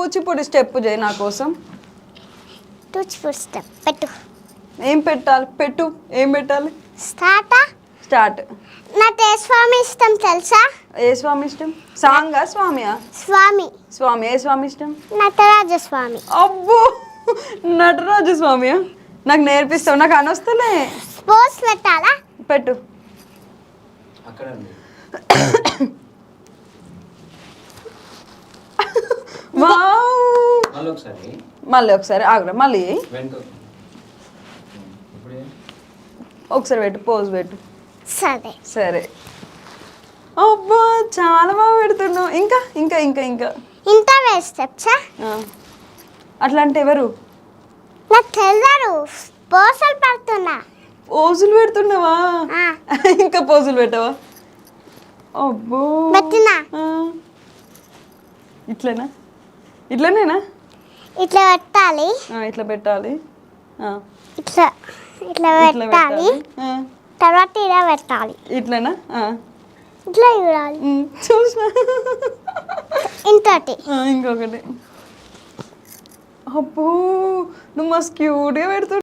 Kuchipudi step చేయి నా కోసం. కూచిపూడి స్టెప్ పెట్టు. ఏం పెట్టాలి? పెట్టు. ఏం పెట్టాలి? స్టార్ట్. నాకు ఏ స్వామి ఇష్టం తెలుసా? ఏ స్వామి ఇష్టం? సాంగా స్వామియా? స్వామి. స్వామి. ఏ స్వామి ఇష్టం? నటరాజ స్వామి. అబ్బో, నటరాజ స్వామియా? నాకు నేర్పిస్తావు? నాకు అనొస్తలే. స్పోర్ట్స్ పెట్టాలా? పెట్టు. మళ్ళీ ఒకసారి ఆగ్రా. మళ్ళీ ఒకసారి పెట్టు. పోజ్ పెట్టు. సరే సరే. అబ్బా, చాలా బాగా పెడుతున్నావు. ఇంకా ఇంకా ఇంకా ఇంకా ఇంత వేస్తా. అట్లా అంటే ఎవరు? నాకు తెలియదు. పోజులు పెడుతున్నా. పోజులు పెడుతున్నావా? ఇంకా పోజులు పెట్టవా? అబ్బో, పెట్టినా. ఇట్లనా? ఇట్లనేనా? ఇట్లా పెట్టాలి. ఇట్లా పెట్టాలి. ఇట్లా ఇట్లా పెట్టాలి. తర్వాత ఇలా పెట్టాలి. ఇట్లనా? ఇట్లా చూడాలి. చూసిన. ఇంకోటి. ఇంకొకటి. అబ్బో, నువ్వు మస్తు క్యూట్గా పెడుతున్నావు.